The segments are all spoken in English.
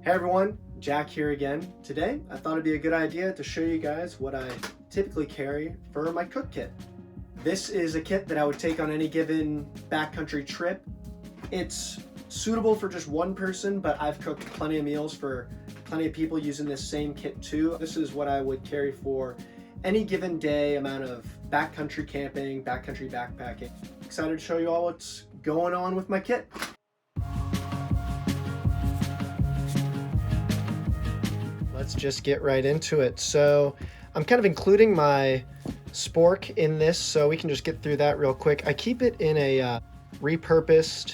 Hey everyone, Jack here again. Today I thought it'd be a good idea to show you guys what I typically carry for my cook kit. This is a kit that I would take on any given backcountry trip. It's suitable for just one person, but I've cooked plenty of meals for plenty of people using this same kit too. This is what I would carry for any given day amount of backcountry camping, backcountry backpacking. Excited to show you all what's going on with my kit. Let's just get right into it. So I'm kind of including my spork in this so we can just get through that real quick. I keep it in a repurposed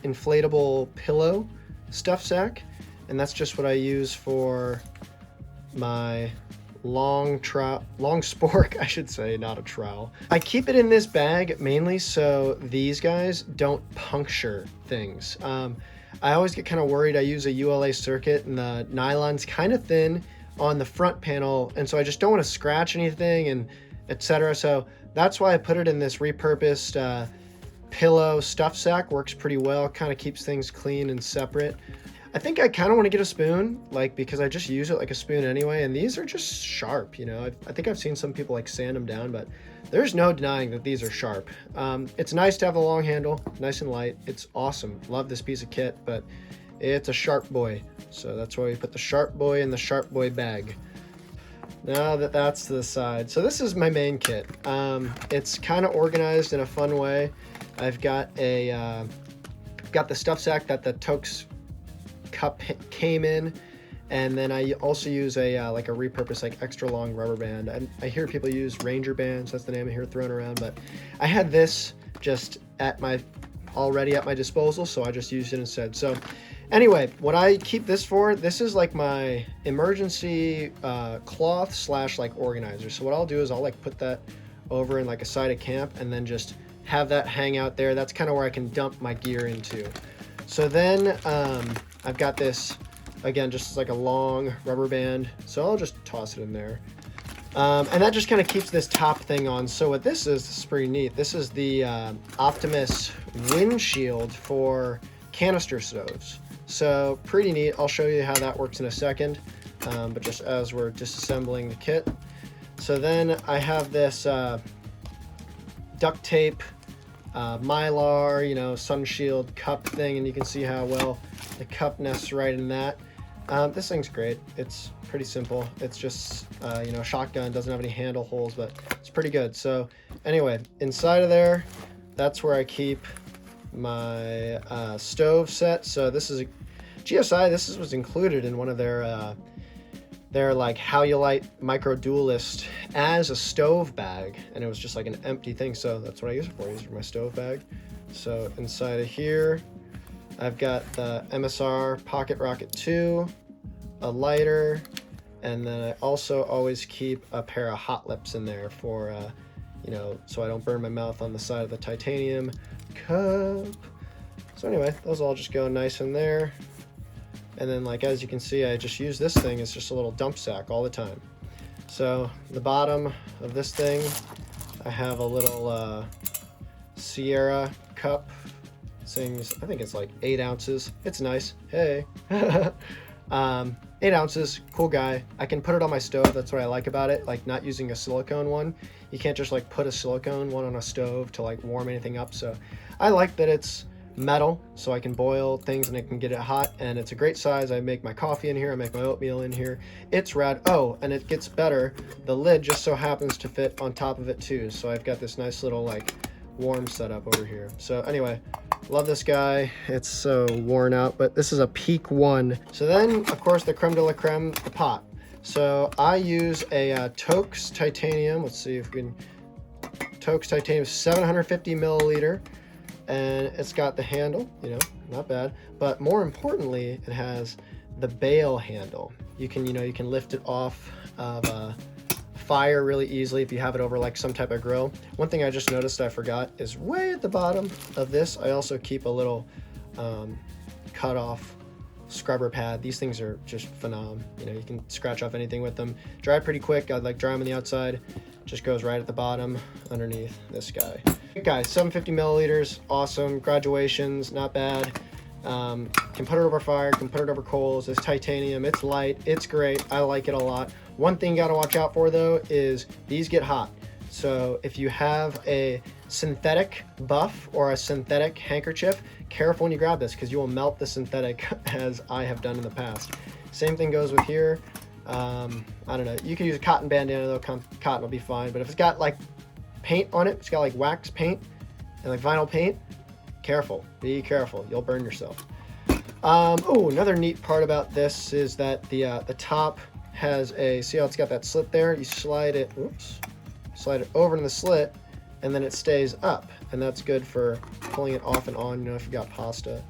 inflatable pillow stuff sack, and that's just what I use for my long spork, I should say, not a trowel. I keep it in this bag mainly so these guys don't puncture things. I always get kind of worried. I use a ULA circuit and the nylon's kind of thin on the front panel, and so I just don't want to scratch anything and etc. So that's why I put it in this repurposed pillow stuff sack. Works pretty well, kind of keeps things clean and separate. I think I kind of want to get a spoon, because I just use it like a spoon anyway, and these are just sharp, I think I've seen some people like sand them down, but there's no denying that these are sharp. It's nice to have the long handle, nice and light. It's awesome. Love this piece of kit, but it's a sharp boy. So that's why we put the sharp boy in the sharp boy bag. Now that that's to the side. So this is my main kit. It's kind of organized in a fun way. I've got the stuff sack that the Toaks cup came in, and then I also use a repurposed extra long rubber band. I hear people use Ranger bands, that's the name I hear thrown around, but I had this just already at my disposal, so I just used it instead. So anyway, what I keep this for, this is like my emergency cloth / organizer. So what I'll do is I'll put that over in a side of camp and then just have that hang out there. That's kind of where I can dump my gear into. So then I've got this, again, just a long rubber band, so I'll just toss it in there. And that just kind of keeps this top thing on. So what this is pretty neat. This is the Optimus windshield for canister stoves. So pretty neat. I'll show you how that works in a second, but just as we're disassembling the kit. So then I have this duct tape, Mylar, sun shield cup thing, and you can see how well the cup nests right in that. This thing's great. It's pretty simple. It's just shotgun, doesn't have any handle holes, but it's pretty good. So anyway, inside of there, that's where I keep my stove set. So this is a GSI. This was included in one of their How You Light Micro Duelist as a stove bag, and it was just an empty thing, so that's what I use it for. I use it for my stove bag. So inside of here I've got the MSR Pocket Rocket 2, a lighter, and then I also always keep a pair of hot lips in there for so I don't burn my mouth on the side of the titanium cup. So anyway, those all just go nice in there. And then as you can see, I just use this thing as just a little dump sack all the time. So the bottom of this thing, I have a little Sierra cup. This I think it's 8 ounces. It's nice. Hey. 8 ounces, cool guy. I can put it on my stove. That's what I like about it. Not using a silicone one. You can't just put a silicone one on a stove to warm anything up. So I like that it's metal, so I can boil things and it can get it hot, and it's a great size. I make my coffee in here, I make my oatmeal in here. It's rad. Oh, and it gets better. The lid just so happens to fit on top of it too. So I've got this nice little warm setup over here. So anyway, love this guy. It's so worn out, but this is a Peak 1. So then, of course, the creme de la creme, the pot. So I use a Toaks Titanium. Let's see if we can. Toaks Titanium 750 milliliter, and it's got the handle, not bad. But more importantly, it has the bail handle. You can lift it off of a fire really easily if you have it over some type of grill. One thing I just noticed I forgot is way at the bottom of this, I also keep a little cut off scrubber pad. These things are just phenomenal. You can scratch off anything with them. Dry pretty quick. I dry them on the outside. Just goes right at the bottom underneath this guy. Good guy, 750 milliliters, awesome. Graduations, not bad. Can put it over fire, can put it over coals. It's titanium, it's light, it's great. I like it a lot. One thing you gotta watch out for though is these get hot. So if you have a synthetic buff or a synthetic handkerchief, careful when you grab this because you will melt the synthetic as I have done in the past. Same thing goes with here. I don't know, you can use a cotton bandana though, cotton will be fine, but if it's got like paint on it, it's got like wax paint and like vinyl paint, careful, be careful, you'll burn yourself. Oh, another neat part about this is that the top has a, see how it's got that slit there? You slide it, oops, slide it over to the slit and then it stays up, and that's good for pulling it off and on, you know, if you got pasta.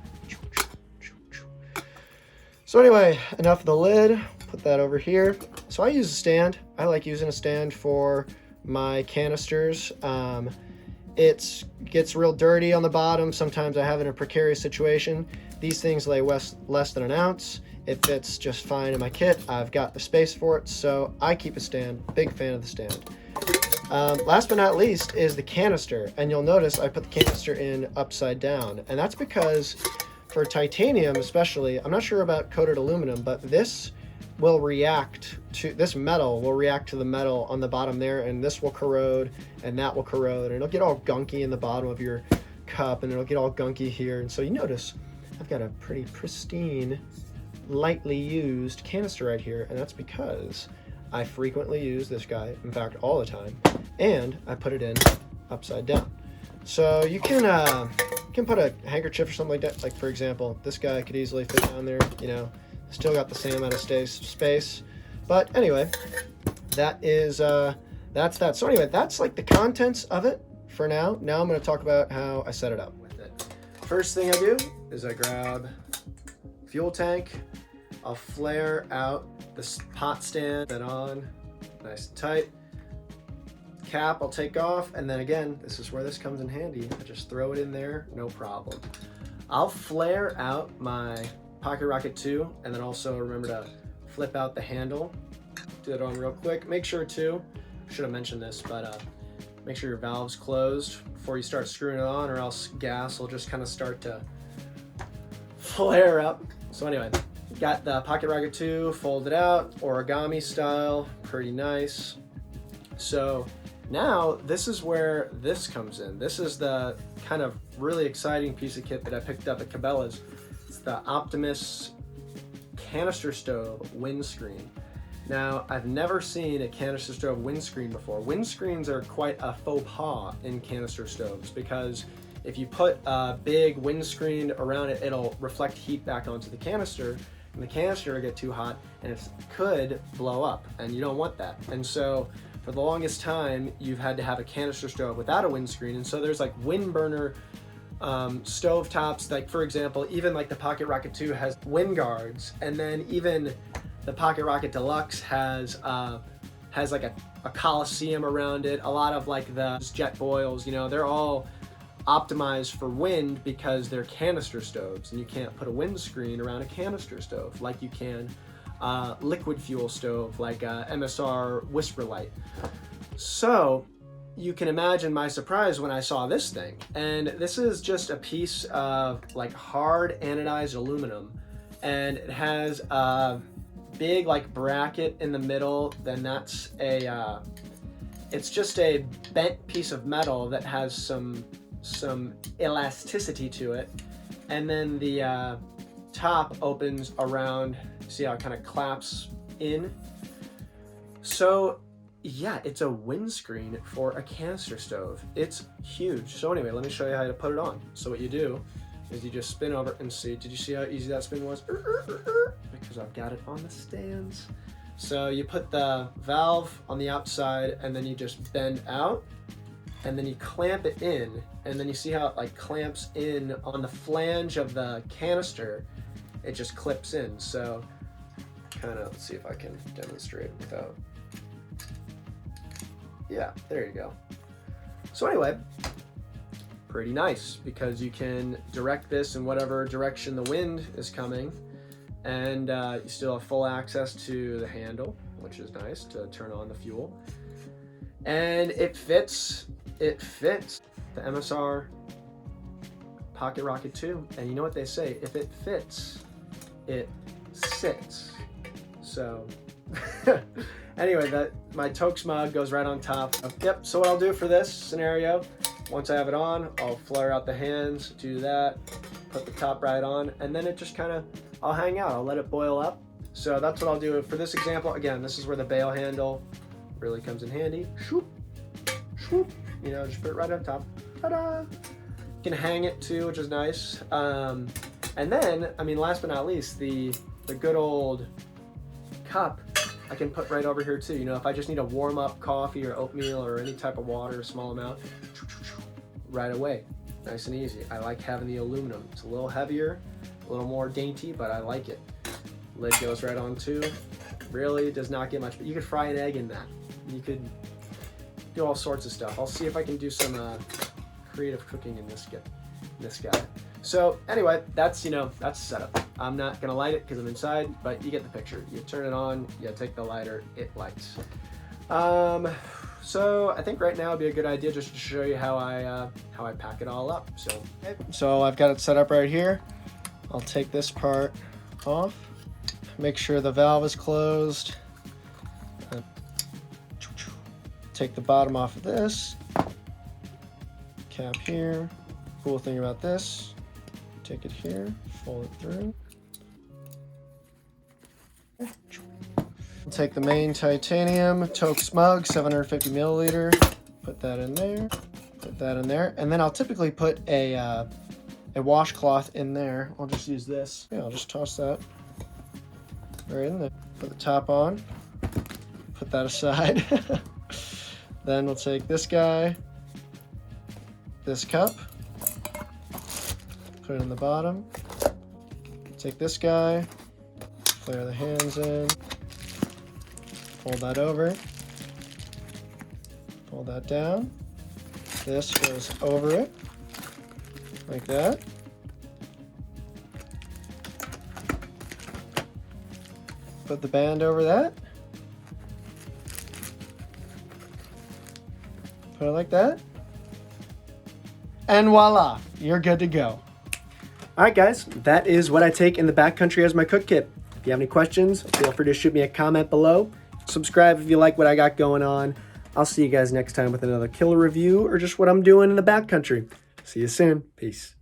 So anyway, enough of the lid, put that over here. So I use a stand. I like using a stand for my canisters. It gets real dirty on the bottom. Sometimes I have it in a precarious situation. These things weigh less than an ounce. It fits just fine in my kit. I've got the space for it, so I keep a stand. Big fan of the stand. Last but not least is the canister, and you'll notice I put the canister in upside down, and that's because for titanium especially, I'm not sure about coated aluminum, but this will react to, this metal will react to the metal on the bottom there, and this will corrode and that will corrode, and it'll get all gunky in the bottom of your cup, and it'll get all gunky here. And so you notice I've got a pretty pristine, lightly used canister right here, and that's because I frequently use this guy, in fact all the time, and I put it in upside down. So you can put a handkerchief or something like that, like for example this guy could easily fit down there, you know, still got the same amount of space. But anyway, that is that's that. So anyway, that's like the contents of it for now. Now I'm going to talk about how I set it up with it. First thing I do is I grab fuel tank. I'll flare out this pot stand, that on nice and tight. Cap I'll take off, and then again, this is where this comes in handy. I just throw it in there, no problem. I'll flare out my Pocket Rocket 2, and then also remember to flip out the handle. Do it on real quick. Make sure too, should have mentioned this, but make sure your valve's closed before you start screwing it on, or else gas will just kind of start to flare up. So anyway, got the Pocket Rocket 2 folded out, origami style, pretty nice. So now this is where this comes in. This is the kind of really exciting piece of kit that I picked up at Cabela's. It's the Optimus canister stove windscreen. Now, I've never seen a canister stove windscreen before. Windscreens are quite a faux pas in canister stoves because if you put a big windscreen around it, it'll reflect heat back onto the canister, and the canister will get too hot and it could blow up, and you don't want that. And so for the longest time, you've had to have a canister stove without a windscreen, and so there's like wind burner stove tops, like for example, even like the Pocket Rocket 2 has wind guards, and then even the Pocket Rocket Deluxe has like a coliseum around it. A lot of like the jet boils, you know, they're all optimized for wind because they're canister stoves, and you can't put a windscreen around a canister stove like you can liquid fuel stove like MSR Whisper Light. So you can imagine my surprise when I saw this thing, and this is just a piece of like hard anodized aluminum, and it has a big like bracket in the middle. Then that's a it's just a bent piece of metal that has some elasticity to it, and then the top opens around. See how it kind of claps in? So yeah, it's a windscreen for a canister stove. It's huge. So anyway, let me show you how to put it on. So what you do is you just spin over and see. Did you see how easy that spin was? Because I've got it on the stands. So you put the valve on the outside, and then you just bend out, and then you clamp it in, and then you see how it like clamps in on the flange of the canister. It just clips in. So kind of, let's see if I can demonstrate without, yeah, there you go. So anyway, pretty nice because you can direct this in whatever direction the wind is coming, and you still have full access to the handle, which is nice to turn on the fuel, and it fits the MSR Pocket Rocket 2. And you know what they say, if it fits, it sits. So anyway, my Toaks mug goes right on top. Yep, so what I'll do for this scenario, once I have it on, I'll flare out the hands, do that, put the top right on, and then it just kind of, I'll hang out, I'll let it boil up. So that's what I'll do for this example. Again, this is where the bail handle really comes in handy. Shoop, shoop, you know, just put it right on top. Ta-da! You can hang it too, which is nice. And then, I mean, last but not least, the good old cup I can put right over here too. You know, if I just need to warm up coffee or oatmeal or any type of water, a small amount, right away, nice and easy. I like having the aluminum. It's a little heavier, a little more dainty, but I like it. Lid goes right on too. Really does not get much, but you could fry an egg in that. You could do all sorts of stuff. I'll see if I can do some creative cooking in this guy. So anyway, that's, you know, that's the setup. I'm not gonna light it because I'm inside, but you get the picture. You turn it on, you take the lighter, it lights. So I think right now would be a good idea just to show you how I pack it all up. So I've got it set up right here. I'll take this part off, make sure the valve is closed. Take the bottom off of this, cap here. Cool thing about this, take it here, fold it through. Take the main titanium Toaks mug, 750 milliliter, put that in there, put that in there, and then I'll typically put a washcloth in there. I'll just use this. Yeah, I'll just toss that right in there. Put the top on, put that aside. Then we'll take this guy, this cup, put it in the bottom. Take this guy, flare the hands in, fold that over, fold that down. This goes over it, like that. Put the band over that. Put it like that. And voila, you're good to go. All right, guys, that is what I take in the backcountry as my cook kit. If you have any questions, feel free to shoot me a comment below. Subscribe if you like what I got going on. I'll see you guys next time with another killer review or just what I'm doing in the backcountry. See you soon. Peace.